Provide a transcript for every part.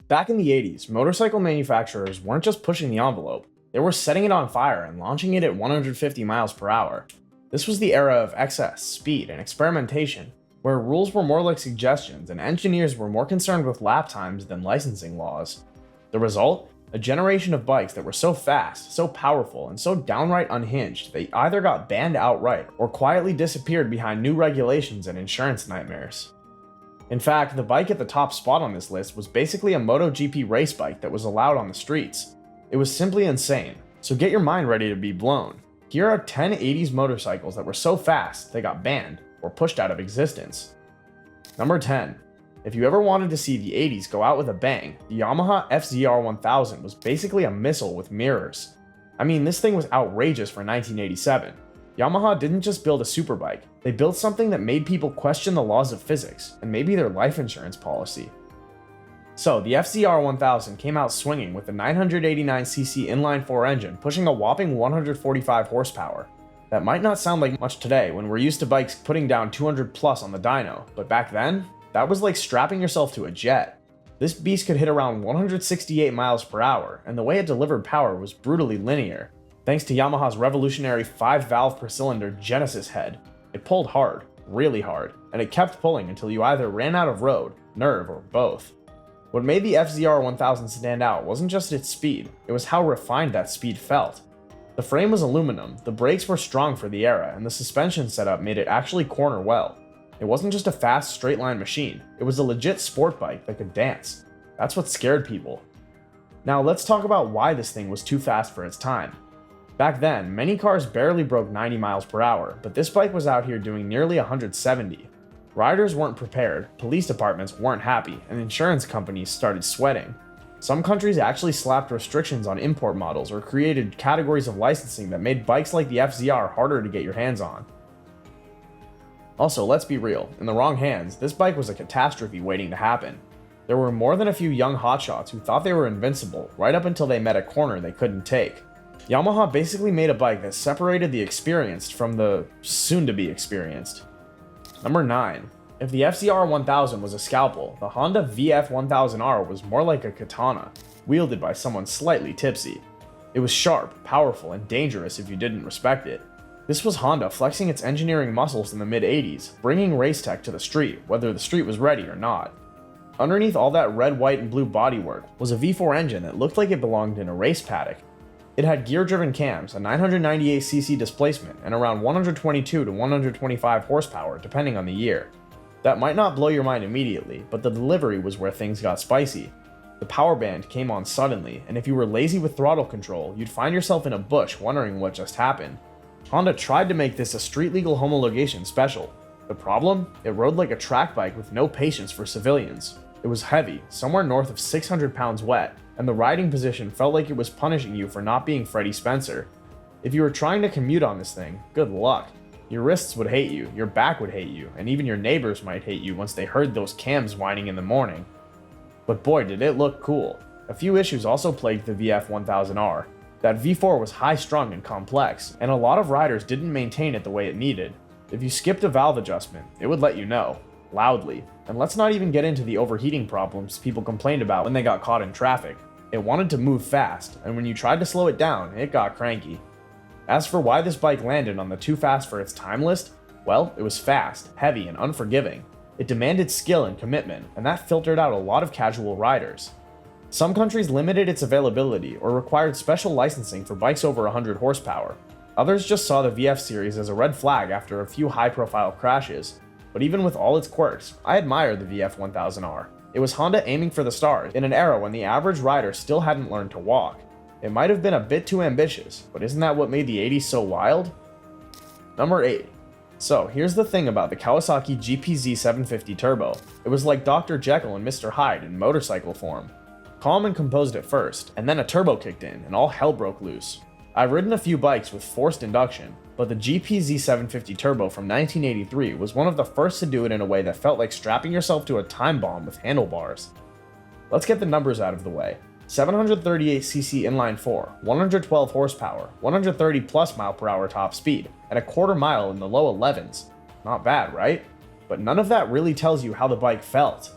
Back in the 80s, motorcycle manufacturers weren't just pushing the envelope, they were setting it on fire and launching it at 150 miles per hour. This was the era of excess, speed, and experimentation, where rules were more like suggestions and engineers were more concerned with lap times than licensing laws. The result? A generation of bikes that were so fast, so powerful, and so downright unhinged they either got banned outright or quietly disappeared behind new regulations and insurance nightmares. In fact, the bike at the top spot on this list was basically a MotoGP race bike that was allowed on the streets. It was simply insane, so get your mind ready to be blown. Here are 10 80s motorcycles that were so fast they got banned or pushed out of existence. Number 10. If you ever wanted to see the 80s go out with a bang, the Yamaha FZR1000 was basically a missile with mirrors. I mean, this thing was outrageous for 1987. Yamaha didn't just build a superbike, they built something that made people question the laws of physics and maybe their life insurance policy. So, the FZR1000 came out swinging with a 989cc inline-4 engine pushing a whopping 145 horsepower. That might not sound like much today when we're used to bikes putting down 200 plus on the dyno, but back then, that was like strapping yourself to a jet. This beast could hit around 168 miles per hour, and the way it delivered power was brutally linear. Thanks to Yamaha's revolutionary 5-valve per cylinder Genesis head, it pulled hard, really hard, and it kept pulling until you either ran out of road, nerve, or both. What made the FZR1000 stand out wasn't just its speed, it was how refined that speed felt. The frame was aluminum, the brakes were strong for the era, and the suspension setup made it actually corner well. It wasn't just a fast, straight-line machine, it was a legit sport bike that could dance. That's what scared people. Now let's talk about why this thing was too fast for its time. Back then, many cars barely broke 90 miles per hour, but this bike was out here doing nearly 170. Riders weren't prepared, police departments weren't happy, and insurance companies started sweating. Some countries actually slapped restrictions on import models or created categories of licensing that made bikes like the FZR harder to get your hands on. Also, let's be real, in the wrong hands, this bike was a catastrophe waiting to happen. There were more than a few young hotshots who thought they were invincible right up until they met a corner they couldn't take. Yamaha basically made a bike that separated the experienced from the soon-to-be experienced. Number 9. If the FZR1000 was a scalpel, the Honda VF1000R was more like a katana, wielded by someone slightly tipsy. It was sharp, powerful, and dangerous if you didn't respect it. This was Honda flexing its engineering muscles in the mid-80s, bringing race tech to the street, whether the street was ready or not. Underneath all that red, white, and blue bodywork was a V4 engine that looked like it belonged in a race paddock. It had gear-driven cams, a 998cc displacement, and around 122 to 125 horsepower, depending on the year. That might not blow your mind immediately, but the delivery was where things got spicy. The power band came on suddenly, and if you were lazy with throttle control, you'd find yourself in a bush wondering what just happened. Honda tried to make this a street-legal homologation special. The problem? It rode like a track bike with no patience for civilians. It was heavy, somewhere north of 600 pounds wet, and the riding position felt like it was punishing you for not being Freddie Spencer. If you were trying to commute on this thing, good luck. Your wrists would hate you, your back would hate you, and even your neighbors might hate you once they heard those cams whining in the morning. But boy, did it look cool. A few issues also plagued the VF1000R. That V4 was high-strung and complex, and a lot of riders didn't maintain it the way it needed. If you skipped a valve adjustment, it would let you know, loudly. And let's not even get into the overheating problems people complained about when they got caught in traffic. It wanted to move fast, and when you tried to slow it down, it got cranky. As for why this bike landed on the too fast for its time list, well, it was fast, heavy, and unforgiving. It demanded skill and commitment, and that filtered out a lot of casual riders. Some countries limited its availability or required special licensing for bikes over 100 horsepower. Others just saw the VF series as a red flag after a few high-profile crashes. But even with all its quirks, I admire the VF1000R. It was Honda aiming for the stars in an era when the average rider still hadn't learned to walk. It might have been a bit too ambitious, but isn't that what made the 80s so wild? Number 8. So here's the thing about the Kawasaki GPZ750 Turbo. It was like Dr. Jekyll and Mr. Hyde in motorcycle form. Calm and composed at first, and then a turbo kicked in and all hell broke loose. I've ridden a few bikes with forced induction, but the GPZ750 Turbo from 1983 was one of the first to do it in a way that felt like strapping yourself to a time bomb with handlebars. Let's get the numbers out of the way. 738cc inline-4, 112 horsepower, 130 plus mph top speed, and a quarter mile in the low 11s. Not bad, right? But none of that really tells you how the bike felt.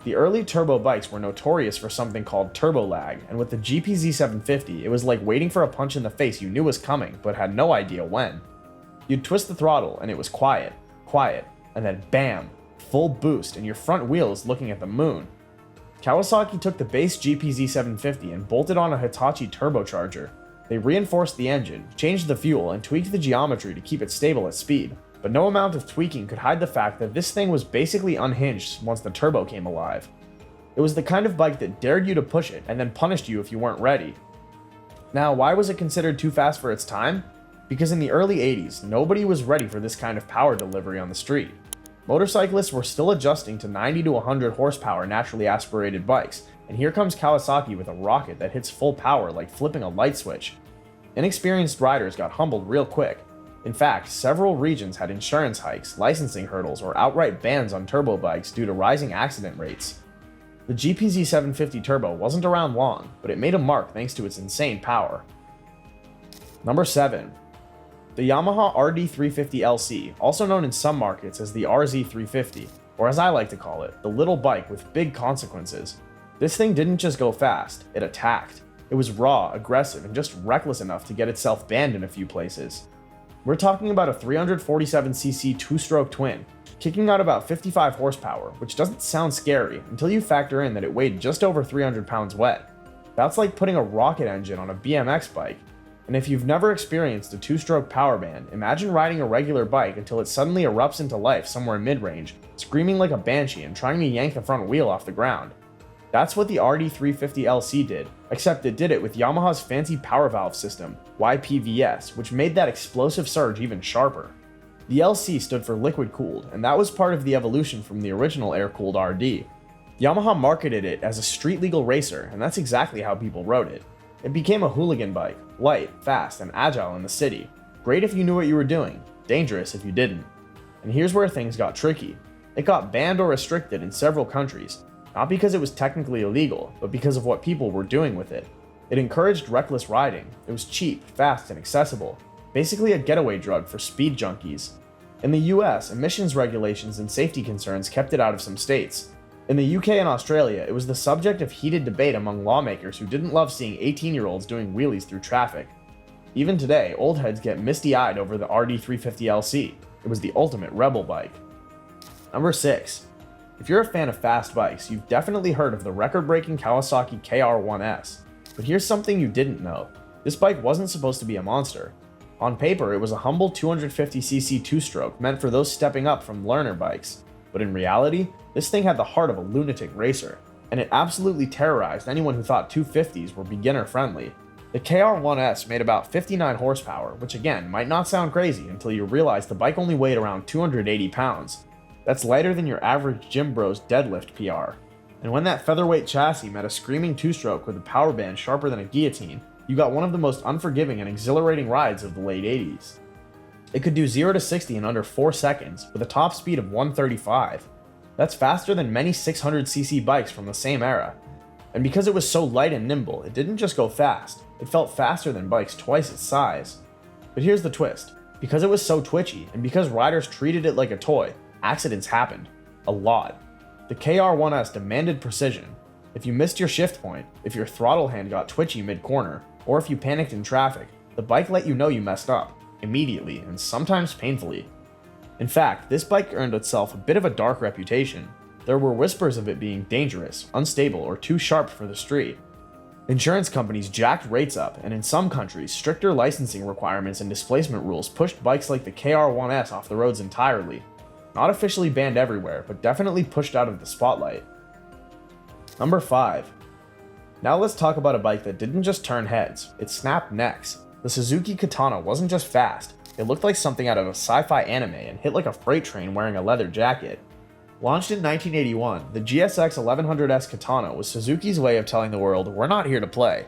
The early turbo bikes were notorious for something called turbo lag, and with the GPZ750, it was like waiting for a punch in the face you knew was coming, but had no idea when. You'd twist the throttle, and it was quiet, and then bam, full boost, and your front wheel is looking at the moon. Kawasaki took the base GPZ750 and bolted on a Hitachi turbocharger. They reinforced the engine, changed the fuel, and tweaked the geometry to keep it stable at speed. But no amount of tweaking could hide the fact that this thing was basically unhinged once the turbo came alive. It was the kind of bike that dared you to push it and then punished you if you weren't ready. Now, why was it considered too fast for its time? Because in the early 80s, nobody was ready for this kind of power delivery on the street. Motorcyclists were still adjusting to 90 to 100 horsepower naturally aspirated bikes, and here comes Kawasaki with a rocket that hits full power like flipping a light switch. Inexperienced riders got humbled real quick. In fact, several regions had insurance hikes, licensing hurdles, or outright bans on turbo bikes due to rising accident rates. The GPZ750 Turbo wasn't around long, but it made a mark thanks to its insane power. Number 7. The Yamaha RD350LC, also known in some markets as the RZ350, or as I like to call it, the little bike with big consequences. This thing didn't just go fast, it attacked. It was raw, aggressive, and just reckless enough to get itself banned in a few places. We're talking about a 347cc two-stroke twin, kicking out about 55 horsepower, which doesn't sound scary until you factor in that it weighed just over 300 pounds wet. That's like putting a rocket engine on a BMX bike. And if you've never experienced a two-stroke power band, imagine riding a regular bike until it suddenly erupts into life somewhere mid-range, screaming like a banshee and trying to yank the front wheel off the ground. That's what the RD350LC did, except it did it with Yamaha's fancy power valve system, YPVS, which made that explosive surge even sharper. The LC stood for liquid cooled, and that was part of the evolution from the original air-cooled RD. Yamaha marketed it as a street-legal racer, and that's exactly how people rode it. It became a hooligan bike, light, fast, and agile in the city. Great if you knew what you were doing, dangerous if you didn't. And here's where things got tricky. It got banned or restricted in several countries, not because it was technically illegal, but because of what people were doing with it. It encouraged reckless riding. It was cheap, fast, and accessible. Basically a getaway drug for speed junkies. In the US, emissions regulations and safety concerns kept it out of some states. In the UK and Australia, it was the subject of heated debate among lawmakers who didn't love seeing 18-year-olds doing wheelies through traffic. Even today, old heads get misty-eyed over the RD350LC. It was the ultimate rebel bike. Number 6. If you're a fan of fast bikes, you've definitely heard of the record-breaking Kawasaki KR1S. But here's something you didn't know. This bike wasn't supposed to be a monster. On paper, it was a humble 250cc two-stroke meant for those stepping up from learner bikes. But in reality, this thing had the heart of a lunatic racer, and it absolutely terrorized anyone who thought 250s were beginner-friendly. The KR1S made about 59 horsepower, which again might not sound crazy until you realize the bike only weighed around 280 pounds. That's lighter than your average gym bro's deadlift PR. And when that featherweight chassis met a screaming two-stroke with a power band sharper than a guillotine, you got one of the most unforgiving and exhilarating rides of the late 80s. It could do 0 to 60 in under 4 seconds, with a top speed of 135. That's faster than many 600cc bikes from the same era. And because it was so light and nimble, it didn't just go fast, it felt faster than bikes twice its size. But here's the twist. Because it was so twitchy, and because riders treated it like a toy, accidents happened. A lot. The KR1S demanded precision. If you missed your shift point, if your throttle hand got twitchy mid-corner, or if you panicked in traffic, the bike let you know you messed up, immediately and sometimes painfully. In fact, this bike earned itself a bit of a dark reputation. There were whispers of it being dangerous, unstable, or too sharp for the street. Insurance companies jacked rates up, and in some countries, stricter licensing requirements and displacement rules pushed bikes like the KR1S off the roads entirely. Not officially banned everywhere, but definitely pushed out of the spotlight. Number 5. Now let's talk about a bike that didn't just turn heads, it snapped necks. The Suzuki Katana wasn't just fast, it looked like something out of a sci-fi anime and hit like a freight train wearing a leather jacket. Launched in 1981, the GSX 1100S Katana was Suzuki's way of telling the world, we're not here to play.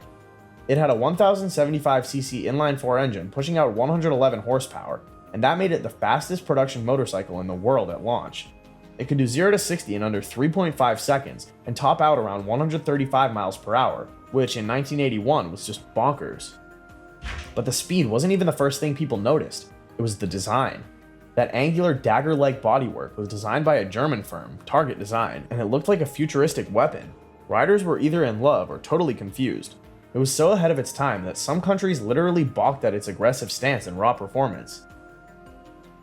It had a 1075cc inline-4 engine pushing out 111 horsepower, and that made it the fastest production motorcycle in the world at launch. It could do 0 to 60 in under 3.5 seconds and top out around 135 miles per hour, which in 1981 was just bonkers. But the speed wasn't even the first thing people noticed, it was the design. That angular dagger-like bodywork was designed by a German firm, Target Design, and it looked like a futuristic weapon. Riders were either in love or totally confused. It was so ahead of its time that some countries literally balked at its aggressive stance and raw performance.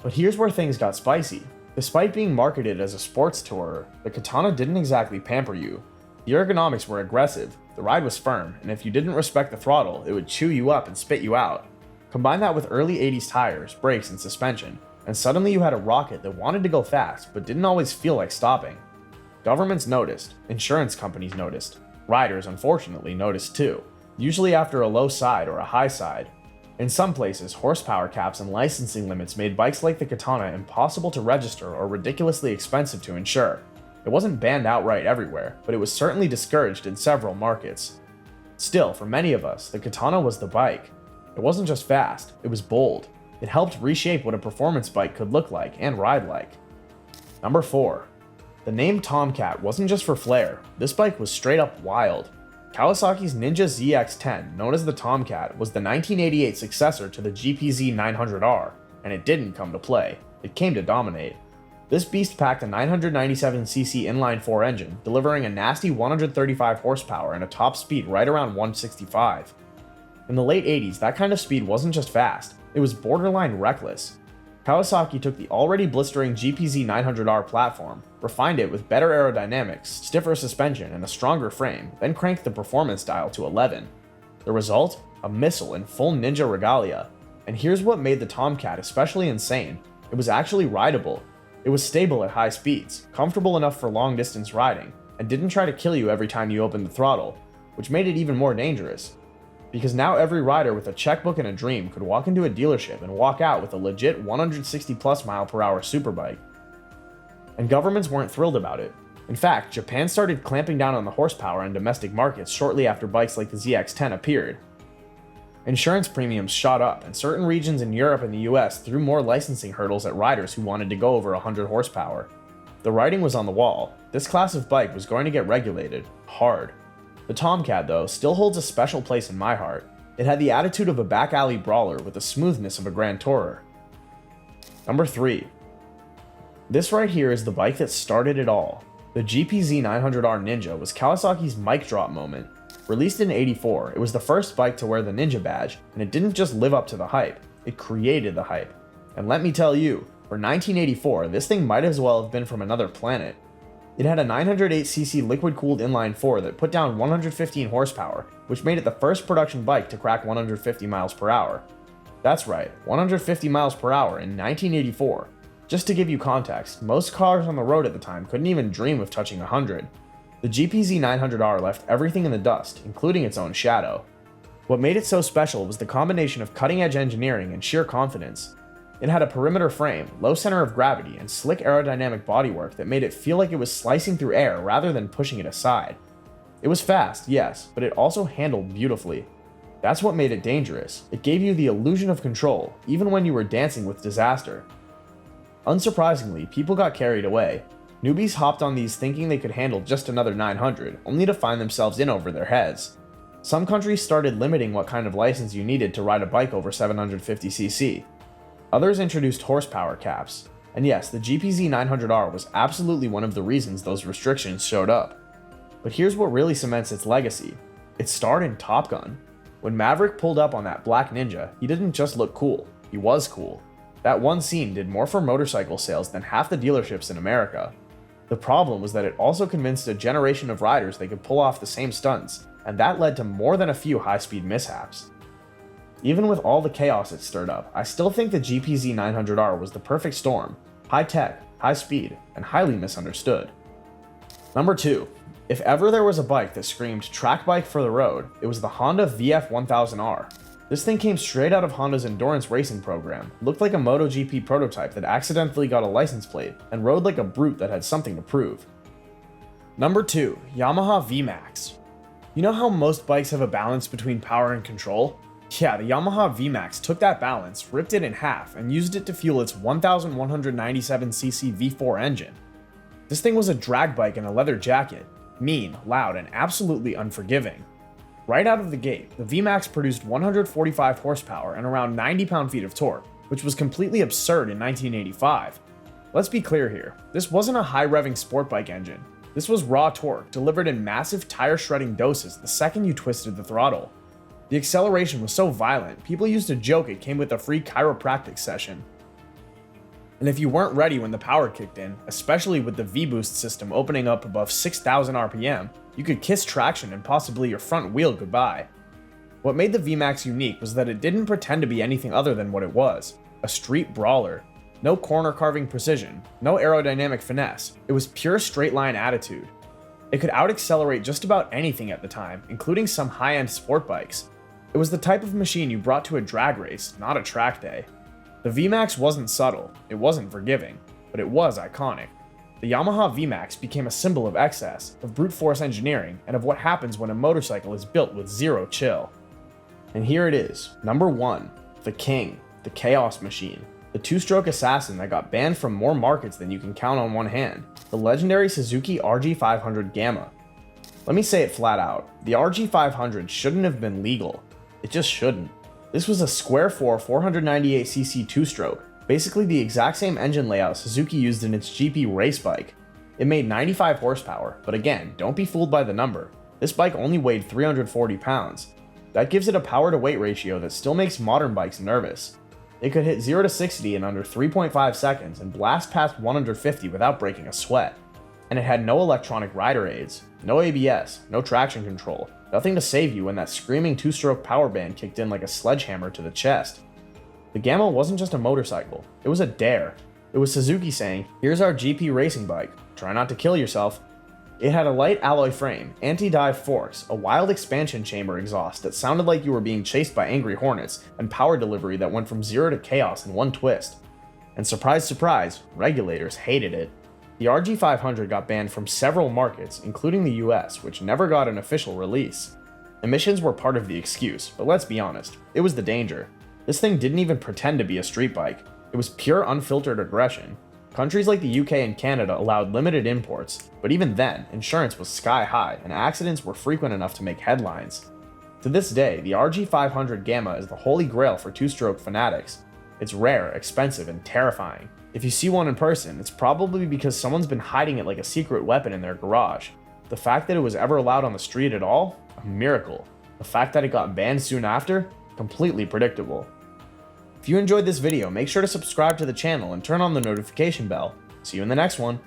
But here's where things got spicy. Despite being marketed as a sports tourer, the Katana didn't exactly pamper you. The ergonomics were aggressive, the ride was firm, and if you didn't respect the throttle, it would chew you up and spit you out. Combine that with early 80s tires, brakes, and suspension, and suddenly you had a rocket that wanted to go fast but didn't always feel like stopping. Governments noticed, insurance companies noticed, riders unfortunately noticed too, usually after a low side or a high side. In some places, horsepower caps and licensing limits made bikes like the Katana impossible to register or ridiculously expensive to insure. It wasn't banned outright everywhere, but it was certainly discouraged in several markets. Still, for many of us, the Katana was the bike. It wasn't just fast, it was bold. It helped reshape what a performance bike could look like and ride like. Number 4. The name Tomcat wasn't just for flair, this bike was straight up wild. Kawasaki's Ninja ZX-10, known as the Tomcat, was the 1988 successor to the GPZ900R, and it didn't come to play, it came to dominate. This beast packed a 997cc inline-4 engine, delivering a nasty 135 horsepower and a top speed right around 165. In the late 80s, that kind of speed wasn't just fast, it was borderline reckless. Kawasaki took the already blistering GPZ900R platform, refined it with better aerodynamics, stiffer suspension, and a stronger frame, then cranked the performance dial to 11. The result? A missile in full ninja regalia. And here's what made the Tomcat especially insane. It was actually rideable. It was stable at high speeds, comfortable enough for long distance riding, and didn't try to kill you every time you opened the throttle, which made it even more dangerous. Because now every rider with a checkbook and a dream could walk into a dealership and walk out with a legit 160 plus mph superbike. And governments weren't thrilled about it. In fact, Japan started clamping down on the horsepower in domestic markets shortly after bikes like the ZX-10 appeared. Insurance premiums shot up, and certain regions in Europe and the US threw more licensing hurdles at riders who wanted to go over 100 horsepower. The writing was on the wall. This class of bike was going to get regulated, hard. The Tomcat, though, still holds a special place in my heart. It had the attitude of a back alley brawler with the smoothness of a grand tourer. Number 3. This right here is the bike that started it all. The GPZ900R Ninja was Kawasaki's mic drop moment. Released in '84, it was the first bike to wear the Ninja badge, and it didn't just live up to the hype, it created the hype. And let me tell you, for 1984, this thing might as well have been from another planet. It had a 908cc liquid-cooled inline-4 that put down 115 horsepower, which made it the first production bike to crack 150 miles per hour. That's right, 150 miles per hour in 1984. Just to give you context, most cars on the road at the time couldn't even dream of touching 100. The GPZ900R left everything in the dust, including its own shadow. What made it so special was the combination of cutting-edge engineering and sheer confidence. It had a perimeter frame, low center of gravity, and slick aerodynamic bodywork that made it feel like it was slicing through air rather than pushing it aside. It was fast, yes, but it also handled beautifully. That's what made it dangerous. It gave you the illusion of control, even when you were dancing with disaster. Unsurprisingly, people got carried away. Newbies hopped on these thinking they could handle just another 900, only to find themselves in over their heads. Some countries started limiting what kind of license you needed to ride a bike over 750cc. Others introduced horsepower caps. And yes, the GPZ900R was absolutely one of the reasons those restrictions showed up. But here's what really cements its legacy. It starred in Top Gun. When Maverick pulled up on that black Ninja, he didn't just look cool, he was cool. That one scene did more for motorcycle sales than half the dealerships in America. The problem was that it also convinced a generation of riders they could pull off the same stunts, and that led to more than a few high-speed mishaps. Even with all the chaos it stirred up, I still think the GPZ900R was the perfect storm: high-tech, high-speed, and highly misunderstood. Number 2. If ever there was a bike that screamed track bike for the road, it was the Honda VF1000R. This thing came straight out of Honda's endurance racing program, looked like a MotoGP prototype that accidentally got a license plate, and rode like a brute that had something to prove. Number 2. Yamaha VMax. You know how most bikes have a balance between power and control? Yeah, the Yamaha VMax took that balance, ripped it in half, and used it to fuel its 1197cc V4 engine. This thing was a drag bike in a leather jacket, mean, loud, and absolutely unforgiving. Right out of the gate, the VMax produced 145 horsepower and around 90 pound-feet of torque, which was completely absurd in 1985. Let's be clear here, this wasn't a high-revving sport bike engine. This was raw torque delivered in massive tire-shredding doses the second you twisted the throttle. The acceleration was so violent, people used to joke it came with a free chiropractic session. And if you weren't ready when the power kicked in, especially with the V-Boost system opening up above 6,000 RPM, you could kiss traction and possibly your front wheel goodbye. What made the VMax unique was that it didn't pretend to be anything other than what it was, a street brawler. No corner carving precision, no aerodynamic finesse, it was pure straight line attitude. It could out-accelerate just about anything at the time, including some high-end sport bikes. It was the type of machine you brought to a drag race, not a track day. The VMax wasn't subtle, it wasn't forgiving, but it was iconic. The Yamaha VMax became a symbol of excess, of brute force engineering, and of what happens when a motorcycle is built with zero chill. And here it is, number 1, the king, the chaos machine. The two-stroke assassin that got banned from more markets than you can count on one hand, the legendary Suzuki RG500 Gamma. Let me say it flat out, the RG500 shouldn't have been legal. It just shouldn't. This was a square 4 498cc two-stroke, basically the exact same engine layout Suzuki used in its GP race bike. It made 95 horsepower, but again, don't be fooled by the number. This bike only weighed 340 pounds. That gives it a power-to-weight ratio that still makes modern bikes nervous. It could hit 0 to 60 in under 3.5 seconds and blast past 150 without breaking a sweat. And it had no electronic rider aids, no ABS, no traction control, nothing to save you when that screaming two-stroke power band kicked in like a sledgehammer to the chest. The Gamma wasn't just a motorcycle, it was a dare. It was Suzuki saying, here's our GP racing bike, try not to kill yourself. It had a light alloy frame, anti-dive forks, a wild expansion chamber exhaust that sounded like you were being chased by angry hornets, and power delivery that went from 0 to chaos in one twist. And surprise surprise, regulators hated it. The RG500 got banned from several markets, including the US, which never got an official release. Emissions were part of the excuse, but let's be honest, it was the danger. This thing didn't even pretend to be a street bike. It was pure unfiltered aggression. Countries like the UK and Canada allowed limited imports, but even then, insurance was sky high and accidents were frequent enough to make headlines. To this day, the RG500 Gamma is the holy grail for two-stroke fanatics. It's rare, expensive, and terrifying. If you see one in person, it's probably because someone's been hiding it like a secret weapon in their garage. The fact that it was ever allowed on the street at all? A miracle. The fact that it got banned soon after? Completely predictable. If you enjoyed this video, make sure to subscribe to the channel and turn on the notification bell. See you in the next one.